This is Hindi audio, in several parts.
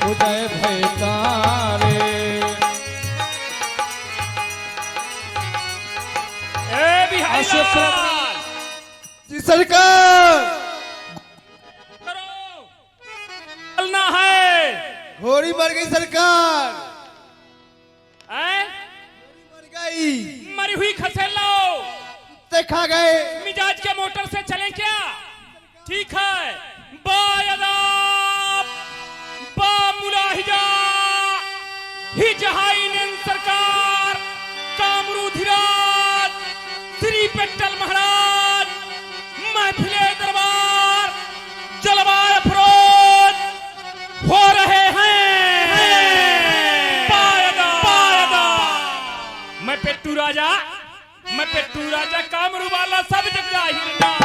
उदय भय तारे। जी सरकार, चलना है। घोड़ी मर गई सरकार, हैं? मर गई। मरी हुई खसेल लो, कुत्ते खा गए। मिजाज के मोटर से चलें क्या? ठीक है। बायदाब बा मुलाहिजा ही जहाइन सरकार कामरू धीराज श्री पेट्टल महाराज महफिले दरबार जलवाय अफरोज हो रहे हैं। मैं पेट्टू राजा कामरू वाला सब जग जाहिर नाम।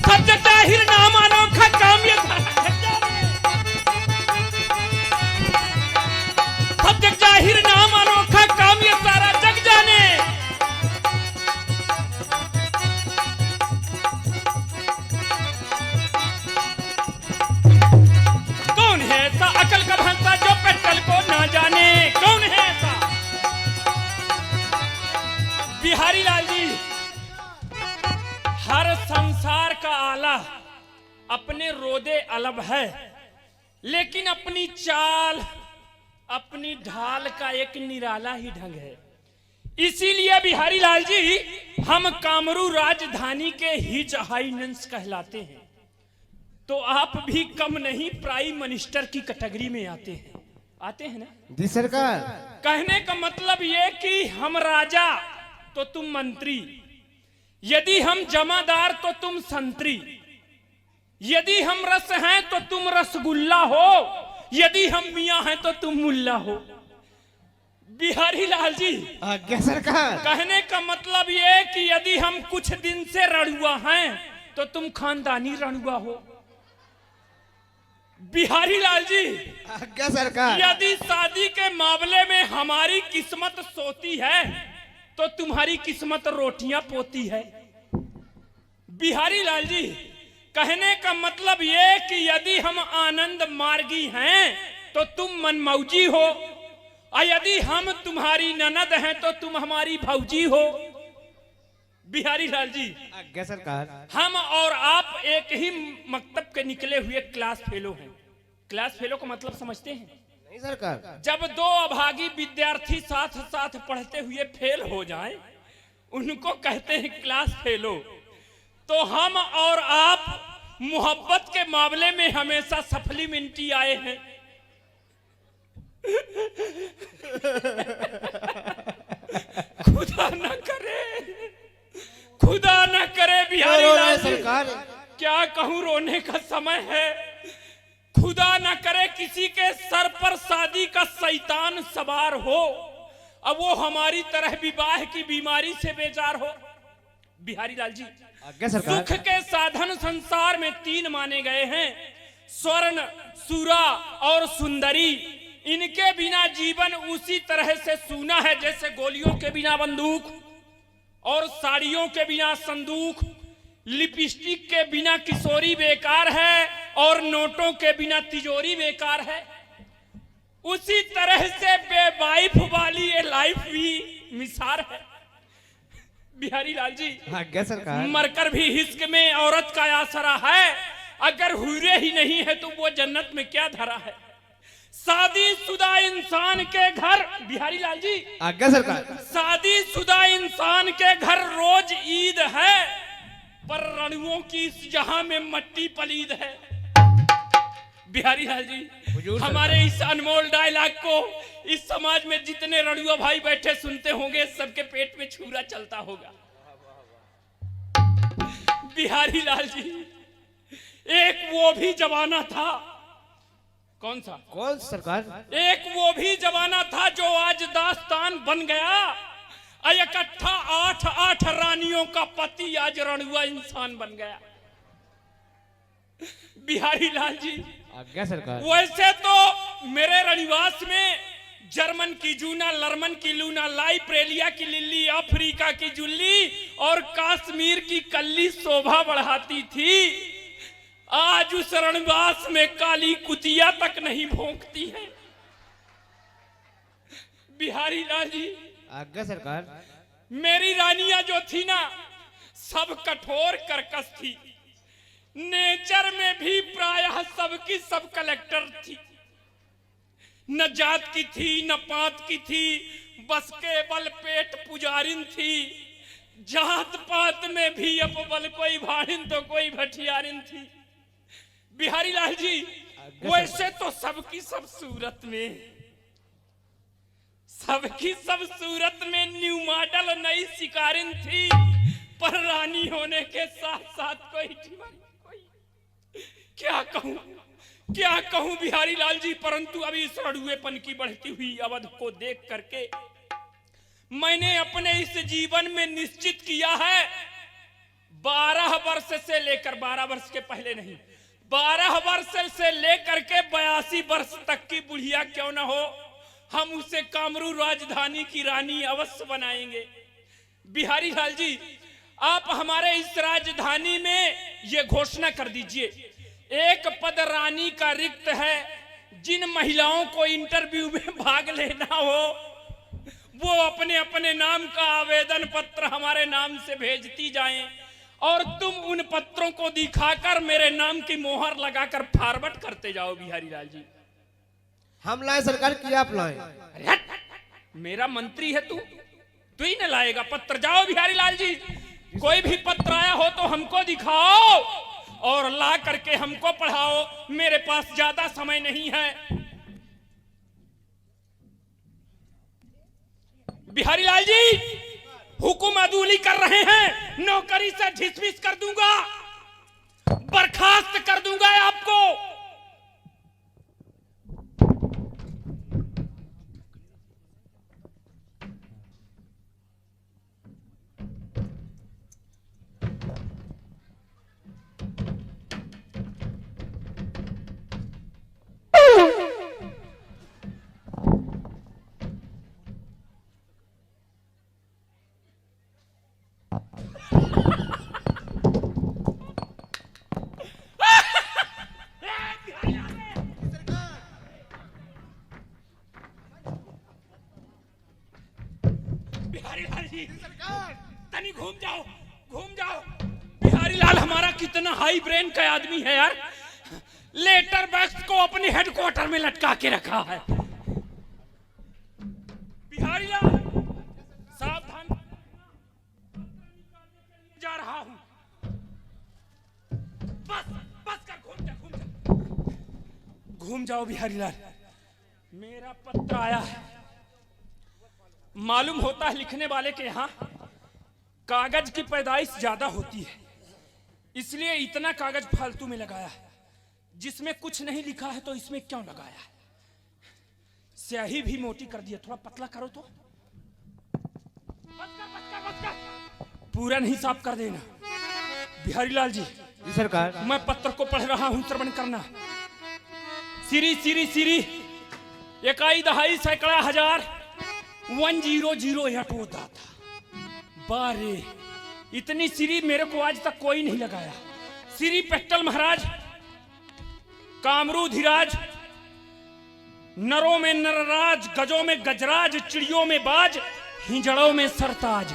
सब जग जाहिर नाम अनोखा काम ये सब जग जाहिर नाम अनोखा काम ये सारा जग जाने। कौन है ऐसा अकल का भंसा जो पेट्रोल को ना जाने? कौन है ऐसा? बिहारी लाल जी, हर संसार का आला अपने रोदे अलग है, लेकिन अपनी चाल अपनी ढाल का एक निराला ही ढंग है। इसीलिए बिहारी लाल जी हम कामरू राजधानी के हिज हाइनेंस कहलाते हैं। तो आप भी कम नहीं प्राइम मिनिस्टर की कैटेगरी में आते हैं ना? जी सरकार। कहने का मतलब ये कि हम राजा तो तुम मंत्री, यदि हम जमादार तो तुम संतरी, यदि हम रस हैं तो तुम रसगुल्ला हो, यदि हम मियां हैं तो तुम मुल्ला हो। बिहारी लाल जी, क्या सरकार? कहने का मतलब ये कि यदि हम कुछ दिन से रणुआ हैं तो तुम खानदानी रणुआ हो। बिहारी लाल जी, क्या सरकार? यदि शादी के मामले में हमारी किस्मत सोती है तो तुम्हारी किस्मत रोटियां पोती है। बिहारी लाल जी, कहने का मतलब ये कि यदि हम आनंद मार्गी हैं तो तुम मनमौजी हो, और यदि हम तुम्हारी ननद हैं तो तुम हमारी भौजी हो। बिहारी लाल जी, क्या सरकार? हम और आप एक ही मकतब के निकले हुए क्लास फेलो हैं। क्लास फेलो का मतलब समझते हैं? नहीं सरकार। जब दो अभागी विद्यार्थी साथ साथ पढ़ते हुए फेल हो जाएं, उनको कहते हैं क्लास फेलो। तो हम और आप मोहब्बत के मामले में हमेशा सप्लीमेंट्री आए हैं। खुदा न करे बिहारी लाल जी, सरकार। क्या कहूं, रोने का समय है। खुदा न करे किसी के सर पर शादी का शैतान सवार हो, अब वो हमारी तरह विवाह की बीमारी से बेजार हो। बिहारी लाल जी, सुख के साधन संसार में तीन माने गए हैं, स्वर्ण, सूरा और सुंदरी। इनके बिना जीवन उसी तरह से सूना है जैसे गोलियों के बिना बंदूक, और साड़ियों के बिना संदूक, लिपस्टिक के बिना किशोरी बेकार है, और नोटों के बिना तिजोरी बेकार है। उसी तरह से बेवाइफ वाली ये लाइफ भी मिसार है। बिहारी लाल जी, क्या सरकार? मरकर भी हिस्क में औरत का आसरा है, अगर हुए ही नहीं है तो वो जन्नत में क्या धरा है। शादीशुदा इंसान के घर, बिहारी लाल जी, क्या सरकार? शादीशुदा इंसान के घर रोज ईद है, पर रणुओं की इस जहां में मट्टी पलीद है। बिहारी लाल जी, हमारे इस अनमोल डायलॉग को इस समाज में जितने रणुआ भाई बैठे सुनते होंगे, सबके पेट में छुरा चलता होगा। बिहारी लाल जी, एक वो भी जमाना था। कौन सा? कौन सरकार? एक वो भी जमाना था जो आज दास्तान बन गया। इकट्ठा 8 रानियों का पति आज रणुआ इंसान बन गया। बिहारी लाल जी, क्या सरकार? वैसे तो मेरे रनिवास में जर्मन की जूना, लर्मन की लूना, लाइब्रेरिया की लिल्ली, अफ्रीका की जुल्ली और कश्मीर की कल्ली शोभा बढ़ाती थी। आज उस रणवास में काली कुतिया तक नहीं भौंकती है। बिहारी लाल जी, आज्ञा सरकार। मेरी रानियां जो थी ना, सब कठोर कर्कश थी। नेचर में भी प्रायः सबकी सब कलेक्टर थी। न जात की थी न पात की थी, बस केवल पेट पुजारिन थी। जात पात में भी अपबल कोई भाड़िन तो कोई भटियारिन थी। बिहारी लाल जी, वैसे तो सबकी सब सूरत में न्यू मॉडल नई शिकारिन थी, पर रानी होने के साथ साथ कोई क्या कहूं बिहारी लाल जी। परंतु अभी इस रड़ुएपन की बढ़ती हुई अवध को देख करके मैंने अपने इस जीवन में निश्चित किया है, 12 वर्ष से लेकर, 12 वर्ष के पहले नहीं, 12 वर्ष से लेकर के 82 वर्ष तक की बुढ़िया क्यों ना हो, हम उसे कामरू राजधानी की रानी अवश्य बनाएंगे। बिहारी लाल जी, आप हमारे इस राजधानी में ये घोषणा कर दीजिए, एक पद रानी का रिक्त है। जिन महिलाओं को इंटरव्यू में भाग लेना हो वो अपने अपने नाम का आवेदन पत्र हमारे नाम से भेजती जाएं और तुम उन पत्रों को दिखाकर मेरे नाम की मोहर लगाकर फॉरवर्ड करते जाओ। बिहारी लाल जी, हम लाए सरकार की आप लाए? अरे हट, मेरा मंत्री है तू ही न लाएगा पत्र। जाओ बिहारी लाल जी, कोई भी पत्र आया हो तो हमको दिखाओ और ला करके हमको पढ़ाओ। मेरे पास ज्यादा समय नहीं है। बिहारी लाल जी, हुकुम अदूली कर रहे हैं, नौकरी से डिसमिस कर दूंगा, बर्खास्त कर दूंगा आपको। तनी घूम जाओ। बिहारी लाल हमारा कितना हाई ब्रेन का आदमी है यार, लेटर बॉक्स को अपने हेडक्वार्टर में लटका के रखा है। बिहारी लाल सावधान, जा रहा हूं। बस कर, घूम जाओ बिहारी लाल। मेरा पत्र आया है, मालूम होता है लिखने वाले के यहाँ कागज की पैदाइश ज्यादा होती है, इसलिए इतना कागज फालतू में लगाया है। जिसमें कुछ नहीं लिखा है तो इसमें क्यों लगाया है। स्याही भी मोटी कर दिया, थोड़ा पतला करो तो। बस कर। पूरा नहीं साफ कर देना। बिहारी लाल जी सरकार। मैं पत्र को पढ़ रहा हूं, श्रवण करना। सीरी इकाई दहाई सैकड़ा हजार 1008 होता था। बारे इतनी सीरी मेरे को आज तक कोई नहीं लगाया। सीरी पेट्टल महाराज, कामरू धीराज, नरों में नरराज, गजों में गजराज, चिड़ियों में बाज, हिजड़ों में सरताज।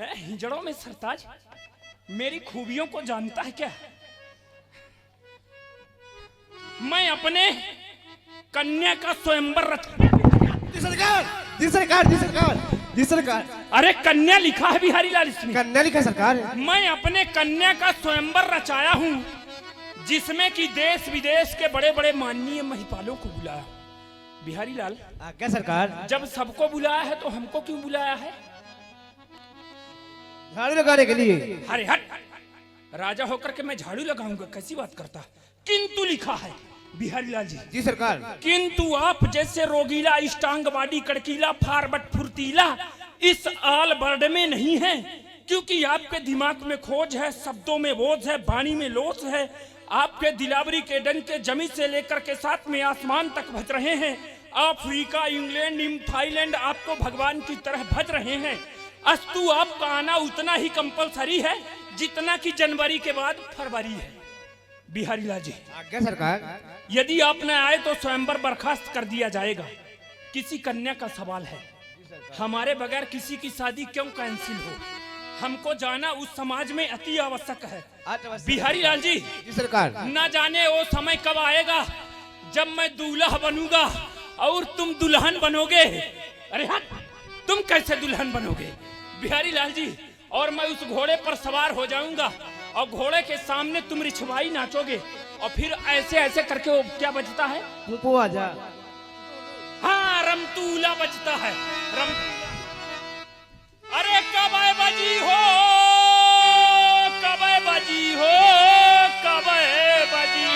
हिजड़ों में सरताज मेरी खूबियों को जानता है क्या? मैं अपने कन्या का स्वयंवर जी सरकार। अरे कन्या लिखा है बिहारी लाल इसमें। कन्या लिखा सरकार। मैं अपने कन्या का स्वयंवर रचाया हूं, जिसमें कि देश विदेश के बड़े बड़े माननीय महिपालों को बुलाया। बिहारी लाल क्या सरकार? जब सबको बुलाया है तो हमको क्यों बुलाया है? झाड़ू लगाने के लिए। अरे हट, राजा होकर के मैं झाड़ू लगाऊंगा, कैसी बात करता। किंतु लिखा है बिहारी लाल जी सरकार। किंतु आप जैसे रोगीला, इष्टांगवादी, कड़कीला, फारबट, फुर्तीला इस आल बर्ड में नहीं है, क्योंकि आपके दिमाग में खोज है, शब्दों में बोझ है, वाणी में लोच है, आपके दिलावरी के डंके जमीन से लेकर के साथ में आसमान तक भज रहे हैं। अफ्रीका, इंग्लैंड, थाईलैंड आपको भगवान की तरह भज रहे हैं। अस्तु आपका आना उतना ही कंपलसरी है जितना कि जनवरी के बाद फरवरी है। बिहारी लाल जी, आज्ञा सरकार। यदि आप न आए तो स्वयंवर बर्खास्त कर दिया जाएगा। किसी कन्या का सवाल है, हमारे बगैर किसी की शादी क्यों कैंसिल हो? हमको जाना उस समाज में अति आवश्यक है। बिहारी लाल जी, सरकार। न जाने वो समय कब आएगा जब मैं दूल्हा बनूंगा और तुम दुल्हन बनोगे। अरे हाँ, तुम कैसे दुल्हन बनोगे बिहारी लाल जी? और मैं उस घोड़े पर सवार हो जाऊंगा और घोड़े के सामने तुम रिछवाई नाचोगे और फिर ऐसे ऐसे करके वो क्या बजता है? पुआ जा। हाँ, रमतूला बजता है, रमतूला। अरे कब आए बाजी हो, कब आए बाजी हो, कब आए बाजी।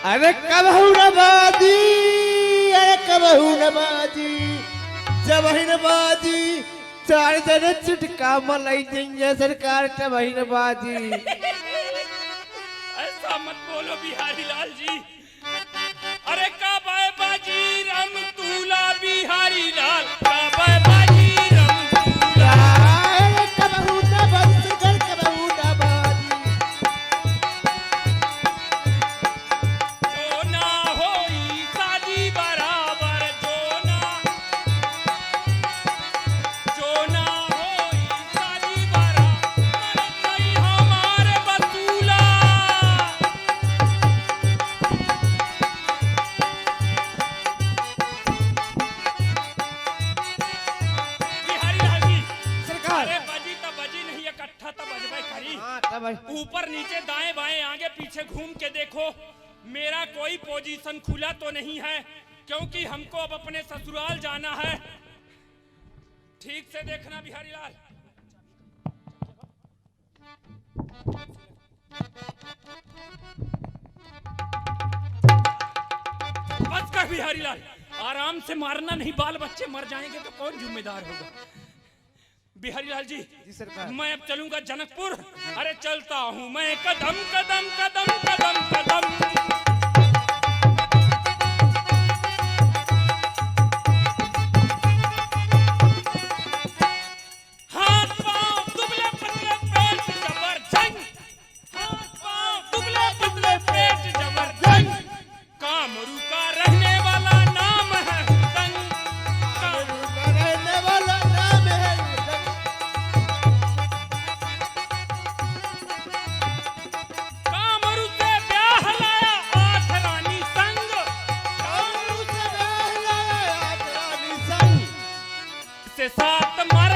अरे कबहू न बाजी, अरे कबहू न बाजी, जब ही न बाजी चार जने चुटका मलाई देंगे सरकार, तब ही न बाजी। ऐसा मत बोलो बिहारी लाल जी। अरे कब आए बाजी रमतूला बिहारी लाल, कब आए बाजी रमतूला। अरे कबहू न बाजी सरकार, कबहू न बाजी। जो ना होई शादी बराबर, जो ना होई शादी बराबर, मरतई हमारे बतूला। बिहारी लाल जी, सरकार। अरे बजी तब बजी नहीं, इकट्ठा तब बजबे करी। हाँ, तब ही। ऊपर नीचे दाएं बाएं आगे पीछे घूम के देखो, मेरा कोई पोजीशन खुला तो नहीं है, क्योंकि हमको अब अपने ससुराल जाना है। ठीक से देखना बिहारी लाल। बच कर बिहारी लाल, आराम से मारना नहीं, बाल बच्चे मर जाएंगे तो कौन जिम्मेदार होगा? बिहारी लाल जी, सरकार। मैं अब चलूंगा जनकपुर। अरे चलता हूं मैं कदम कदम कदम कदम कदम। हाथ पांव दुबले पतले पेट जबरदस्त, हाथ पांव दुबले पतले पेट जबरदस्त। कामरू का रहने वाला नाम है हुदंग, रहने वाला नाम है। कामरू से ब्याह लाया 8 रानी संग, कामरू से ब्याह लाया 8 रानी संग। से 7 मर